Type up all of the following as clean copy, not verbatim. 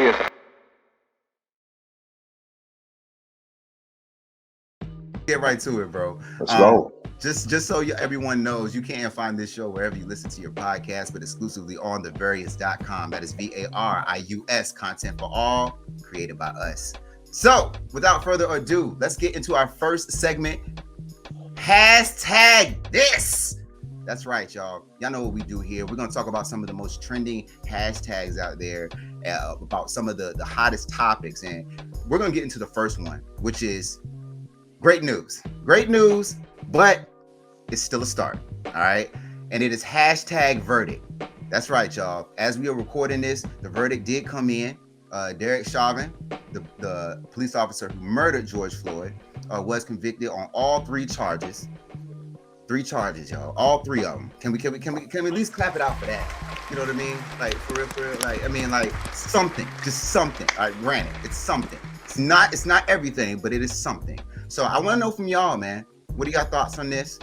Varius. Get right to it, bro. Let's go. Just so everyone knows, you can find this show wherever you listen to your podcast, but exclusively on the Varius.com. That is Varius, content for all, created by us. So, without further ado, let's get into our first segment. Hashtag this. That's right, y'all. Y'all know what we do here. We're going to talk about some of the most trending hashtags out there, about some of the hottest topics. And we're going to get into the first one, which is great news. Great news, but it's still a start. All right. And it is hashtag verdict. That's right, y'all. As we are recording this, the verdict did come in. Derek Chauvin, the police officer who murdered George Floyd, was convicted on all three charges. Three charges, y'all. All three of them. Can we at least clap it out for that? You know what I mean? Like for real. Like, I mean, like something, just something. All right, granted, it's something. It's not everything, but it is something. So I want to know from y'all, man. What are your thoughts on this?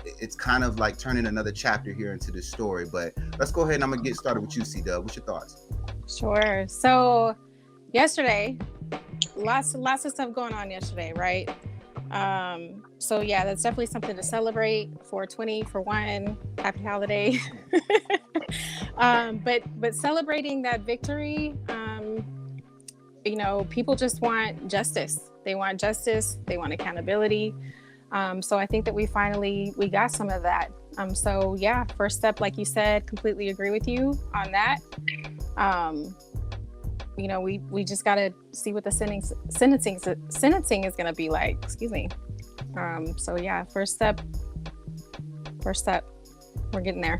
It's kind of like turning another chapter here into this story, but let's go ahead and I'm gonna get started with you, C-Dub. What's your thoughts? Sure. So yesterday, lots of stuff going on yesterday, right? So yeah, that's definitely something to celebrate. 420 for one, happy holiday. But celebrating that victory, you know, people just want justice. They want justice. They want accountability. So I think that we got some of that. So yeah, first step, like you said, completely agree with you on that. You know, we just got to see what the sentencing is going to be like. Excuse me. So yeah, first step. We're getting there.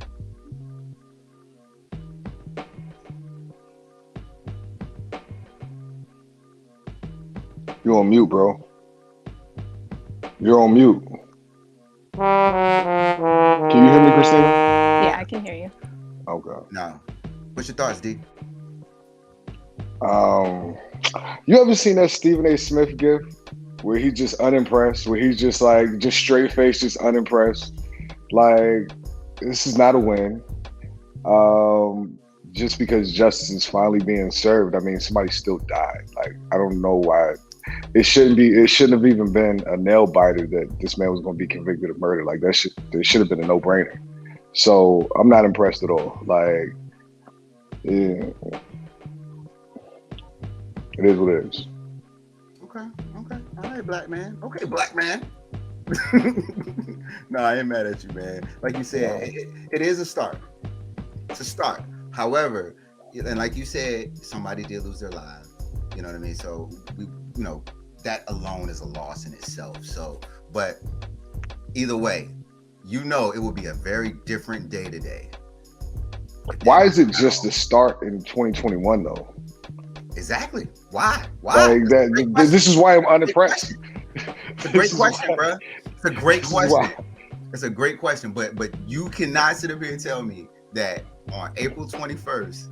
You're on mute, bro. You're on mute. Can you hear me, Christina? Yeah, I can hear you. Okay. No. What's your thoughts, D? You ever seen that Stephen A. Smith gif where he's just unimpressed, where he's just like, just straight face, just unimpressed? Like, this is not a win. Just because justice is finally being served, I mean, somebody still died. Like, I don't know why. It shouldn't have even been a nail biter that this man was going to be convicted of murder. Like, it should have been a no-brainer. So I'm not impressed at all. Like, yeah, it is what it is. Okay. All right, black man. Okay, black man. No, I ain't mad at you, man. Like you said, it is a start. It's a start. However, and like you said, somebody did lose their lives. You know what I mean? So that alone is a loss in itself. So, but either way, it will be a very different day today. Why is it just the start in 2021 though? Exactly. Why? Like that. This is why I'm unimpressed. It's a great question, bro. It's a great question. It's a great question, but you cannot sit up here and tell me that on April 21st,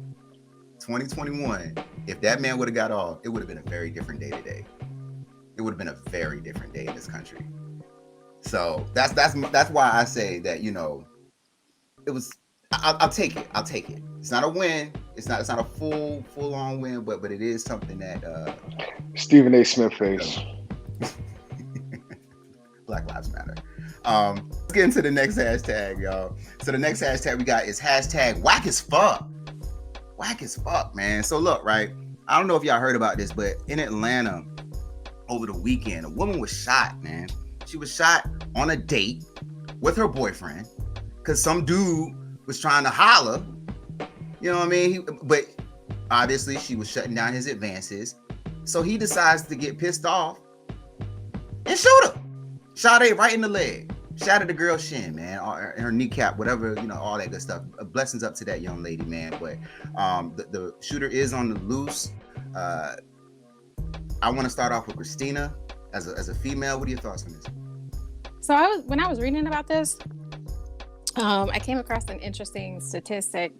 2021, if that man would have got off, it would have been a very different day today. It would have been a very different day in this country. So that's why I say that, it was. I'll take it. It's not a win. It's not a full on win, but it is something that Stephen A. Smith face. Black Lives Matter. Let's get into the next hashtag, y'all. So the next hashtag we got is hashtag whack as fuck. Whack as fuck, man. So look, right? I don't know if y'all heard about this, but in Atlanta over the weekend, a woman was shot, man. She was shot on a date with her boyfriend because some dude was trying to holler. You know what I mean? But obviously she was shutting down his advances. So he decides to get pissed off and shoot her. Shot her right in the leg. Shattered the girl's shin, man, or her kneecap, whatever, all that good stuff. Blessings up to that young lady, man. But the shooter is on the loose. I want to start off with Christina as a female. What are your thoughts on this? So when I was reading about this, I came across an interesting statistic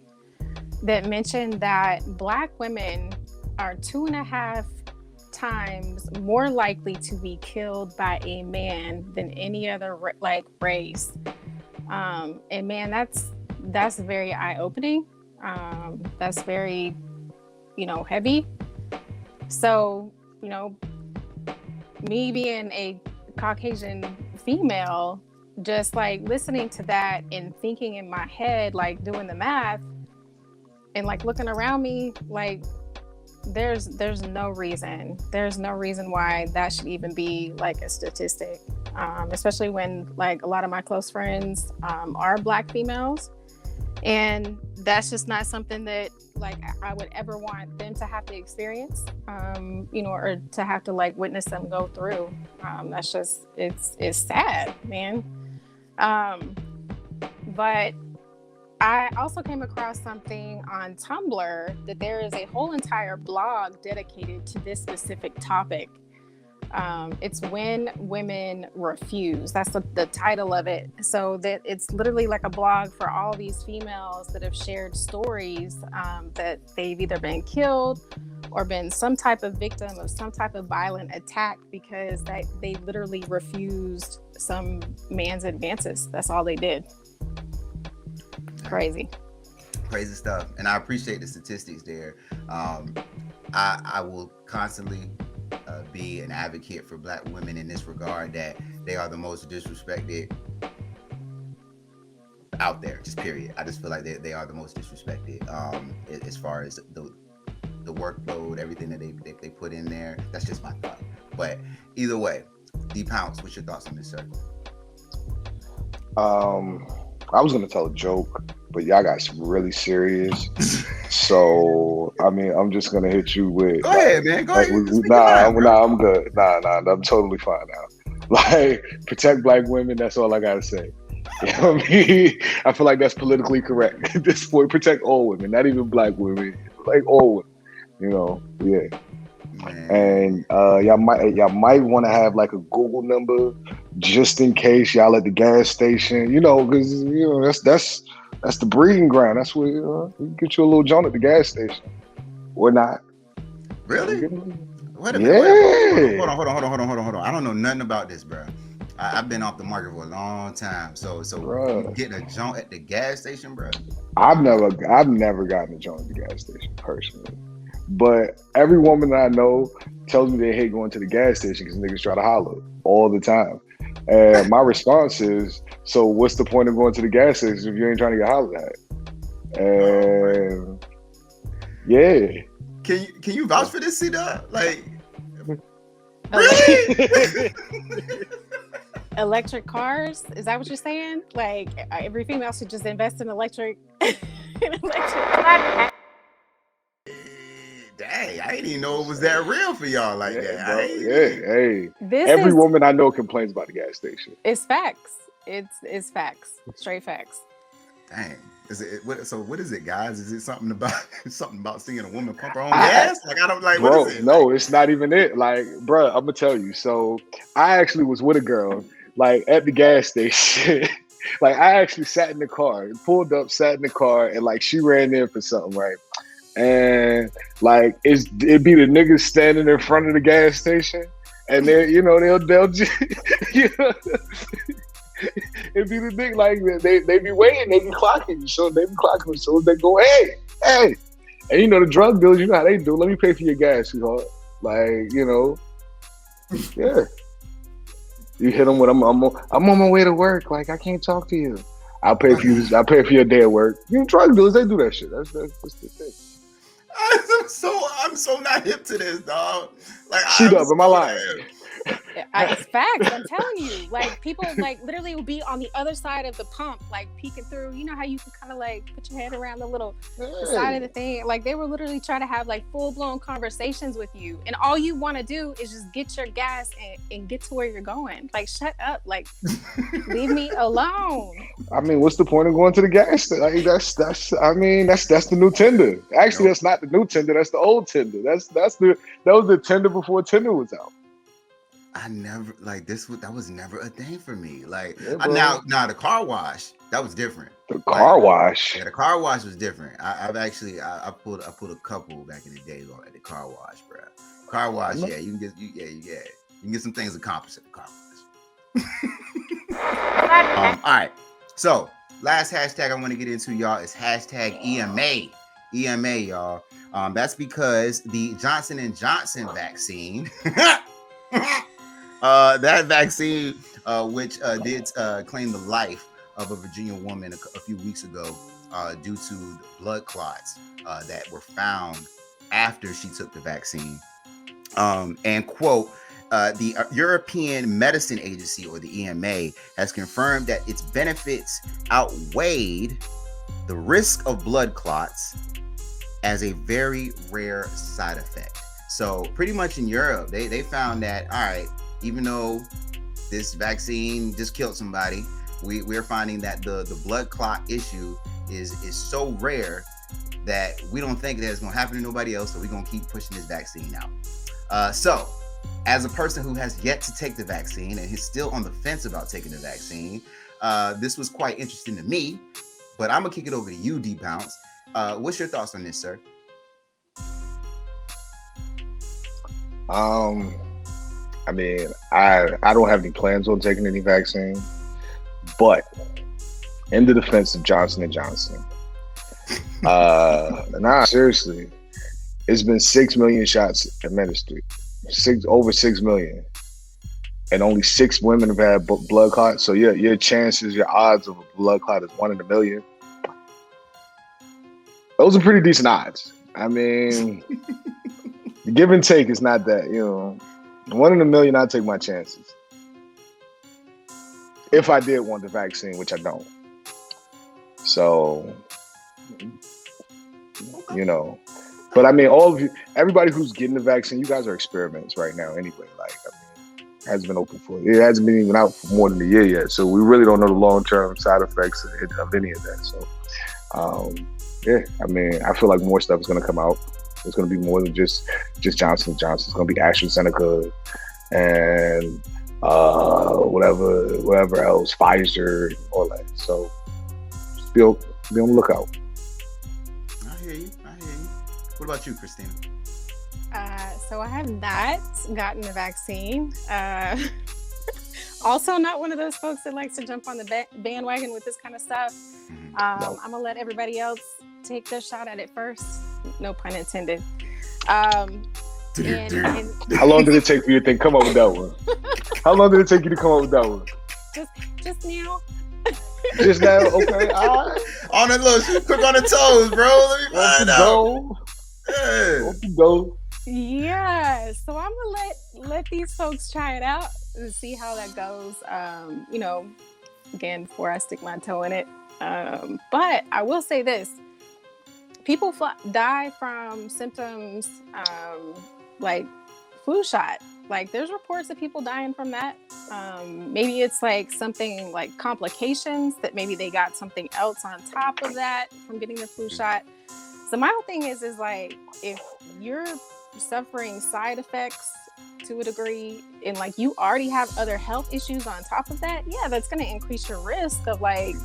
that mentioned that Black women are 2.5 times more likely to be killed by a man than any other race. And man, that's very eye-opening. That's very heavy. So, me being a Caucasian female, just like listening to that and thinking in my head, like doing the math and like looking around me, like there's no reason why that should even be like a statistic, especially when like a lot of my close friends are Black females, and that's just not something that like I would ever want them to have to experience, or to have to like witness them go through. That's just it's sad, man. But I also came across something on Tumblr that there is a whole entire blog dedicated to this specific topic. It's When Women Refuse. That's the title of it. So that it's literally like a blog for all these females that have shared stories that they've either been killed or been some type of victim of some type of violent attack because they literally refused some man's advances. That's all they did. Crazy stuff. And I appreciate the statistics there. I will constantly be an advocate for Black women in this regard, that they are the most disrespected out there, just period. I just feel like they are the most disrespected as far as the workload, everything that they put in there. That's just my thought. But either way, DPounc, what's your thoughts on this, sir? I was gonna tell a joke, but y'all got really serious. So I mean, I'm just gonna hit you with. Go ahead, man. Go ahead. I'm good. Nah, I'm totally fine now. Like, protect Black women. That's all I gotta say. You know what I mean? I feel like that's politically correct at this point. Protect all women, not even Black women, like all women. Yeah. Man. And y'all might want to have like a Google number just in case y'all at the gas station, because that's the breeding ground. That's where you get you a little joint at the gas station, or not. Really? Wait a minute. Hold on. I don't know nothing about this, bro. I've been off the market for a long time. So you getting a joint at the gas station, bro? I've never gotten a joint at the gas station personally. But every woman that I know tells me they hate going to the gas station because niggas try to holler all the time. And my response is, so what's the point of going to the gas station if you ain't trying to get hollered at? And yeah. Can you vouch for this, C-Dub? Like, really? Electric cars? Is that what you're saying? Like, every female should just invest in electric cars? Dang, I didn't even know it was that real for y'all like that. Bro, every woman I know complains about the gas station. It's facts. It's facts. Straight facts. Dang. What is it, guys? Is it something about seeing a woman pump her own gas? Like, I don't like. Bro, what is it? No, it's not even it. Like, bro, I'm gonna tell you. So I actually was with a girl, like at the gas station. Like, I actually sat in the car, pulled up, sat in the car, and like she ran in for something, right? And like it'd be the niggas standing in front of the gas station, and they'll just it'd be the nigga like they be waiting, they be clocking, so they be clocking, so they go, hey, and the drug dealers, you know how they do. Let me pay for your gas, sweetheart. Like, yeah. You hit them with I'm on my way to work. Like, I can't talk to you. I'll pay for you. I'll pay for your day at work. Drug dealers, they do that shit. That's the thing. I'm so not hip to this, dog. Like, Shoot up, am I lying? It's facts. I'm telling you. Like, people like literally will be on the other side of the pump, like peeking through. You know how you can kind of like put your head around the side of the thing. Like, they were literally trying to have like full blown conversations with you, and all you want to do is just get your gas and get to where you're going. Like, shut up. Like, leave me alone. I mean, what's the point of going to the gas station? Like, that's the new Tinder. Actually, that's not the new Tinder. That's the old Tinder. That was the Tinder before Tinder was out. I never that was never a thing for me. Like, now the car wash, that was different. The car wash. Yeah, the car wash was different. I pulled a couple back in the day at the car wash, bro. Car wash, yeah, you can get some things accomplished at the car wash. All right. So, last hashtag I want to get into, y'all, is hashtag EMA. EMA, y'all. That's because the Johnson and Johnson vaccine, that vaccine, which did claim the life of a Virginia woman a few weeks ago, due to blood clots that were found after she took the vaccine. And quote, the European Medicine Agency, or the EMA, has confirmed that its benefits outweighed the risk of blood clots as a very rare side effect. So pretty much in Europe, they found that, all right, even though this vaccine just killed somebody, we're finding that the blood clot issue is so rare that we don't think that it's going to happen to nobody else, so we're going to keep pushing this vaccine out. So as a person who has yet to take the vaccine and is still on the fence about taking the vaccine, this was quite interesting to me, but I'm going to kick it over to you, DPounc. What's your thoughts on this, sir? I mean, I don't have any plans on taking any vaccine, but in the defense of Johnson and Johnson, seriously, it's been 6 million shots administered, over 6 million, and only 6 women have had blood clots. So your chances, your odds of a blood clot is 1 in a million. Those are pretty decent odds. I mean, give and take is not that, 1 in a million, I'd take my chances. If I did want the vaccine, which I don't. So, but I mean, all of you, everybody who's getting the vaccine, you guys are experiments right now anyway. Like, I mean, it hasn't been open for, it hasn't been even out for more than a year yet. So we really don't know the long-term side effects of any of that. So, yeah, I mean, I feel like more stuff is going to come out. It's going to be more than just Johnson & Johnson. It's going to be AstraZeneca and whatever else, Pfizer, all that. So just be on the lookout. I hear you. What about you, Christina? So I have not gotten the vaccine. Also not one of those folks that likes to jump on the bandwagon with this kind of stuff. No. I'm gonna let everybody else take their shot at it first. No pun intended. And How long did it take for you to come up with that one? How long did it take you to come up with that one? Just now. Just now? Okay. All right. On the little quick on the toes, bro. Let me find out. Go. Yeah. So I'm gonna let these folks try it out and see how that goes. Again, before I stick my toe in it. But I will say this. People die from symptoms like flu shot. Like there's reports of people dying from that. Maybe it's like something like complications that maybe they got something else on top of that from getting the flu shot. So my whole thing is like if you're suffering side effects to a degree and like you already have other health issues on top of that, yeah, that's going to increase your risk of like,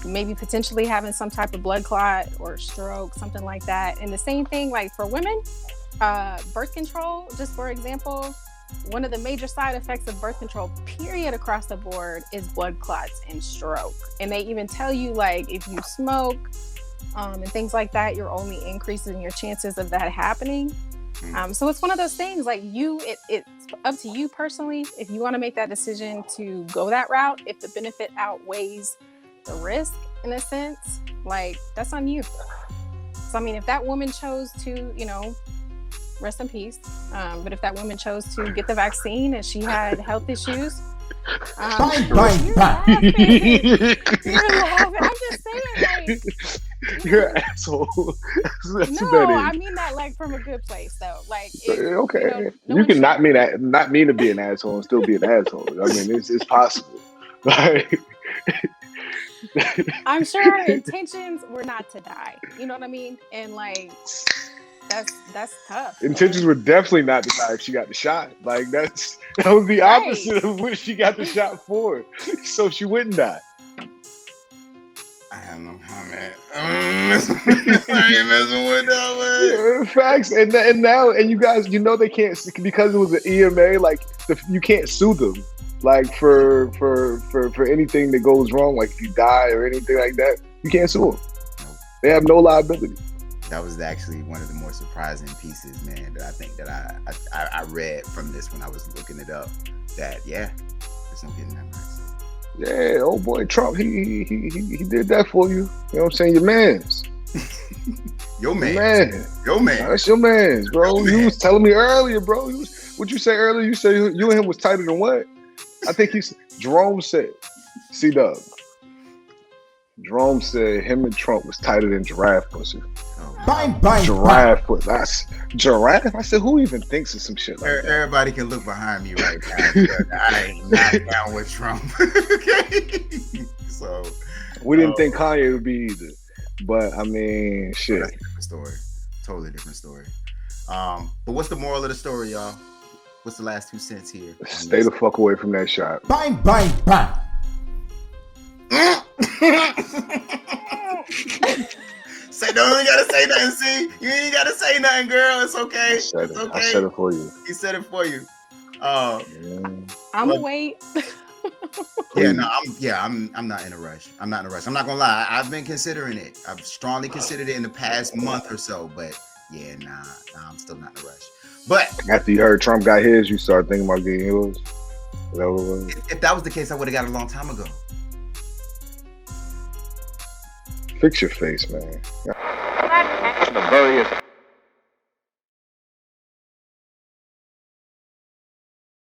maybe potentially having some type of blood clot or stroke, something like that. And the same thing like for women, birth control, just for example, one of the major side effects of birth control period across the board is blood clots and stroke. And they even tell you like if you smoke and things like that, you're only increasing your chances of that happening. So it's one of those things like it's up to you personally if you want to make that decision to go that route. If the benefit outweighs the risk in a sense, like that's on you. So I mean, if that woman chose to, rest in peace. But if that woman chose to get the vaccine and she had health issues, you're laughing. I'm just saying, like, you're an asshole. That's no, I mean that like from a good place though. Like, okay, you can not mean to be an asshole and still be an asshole. I mean, it's possible. Like, I'm sure her intentions were not to die. You know what I mean? And like, that's tough. Intentions were definitely not to die if she got the shot. Like that was the opposite of what she got the shot for. So she wouldn't die. I have no comment. I ain't messing with that, man. Facts, and now you guys, they can't, because it was an EMA. Like you can't sue them, like for anything that goes wrong, like if you die or anything like that. You can't sue them. Nope. They have no liability. That was actually one of the more surprising pieces, man, that I think that I read from this when I was looking it up. That there's no getting that right. Yeah, old boy Trump, he did that for you. You know what I'm saying? Your man's. Your man. Nah, that's your man's, bro. Your You man. was telling me earlier, bro. What'd you say earlier? You said you and him was tighter than what? I think Jerome said, C-Dub. Jerome said him and Trump was tighter than giraffe pussy. Oh. Bang. Giraffe pussy. Giraffe? I said, who even thinks of some shit like that? Everybody can look behind me right now. Because I ain't not down with Trump. Okay. So We didn't think Kanye would be either. But I mean, shit. That's a different story. Totally different story. But what's the moral of the story, y'all? What's the last 2 cents here? Stay the fuck away from that shot. Bang. Say, don't even gotta say nothing. See, you ain't gotta say nothing, girl. It's okay. I said It's it. okay. I said it for you. He said it for you. Yeah. I'm gonna wait. I'm not in a rush. I'm not gonna lie. I've been considering it. I've strongly considered it in the past month or so, but I'm still not in a rush. But After you heard Trump got his, you started thinking about getting yours? Is that what it was? if that was the case, I would have got it a long time ago. Fix your face, man. The Varius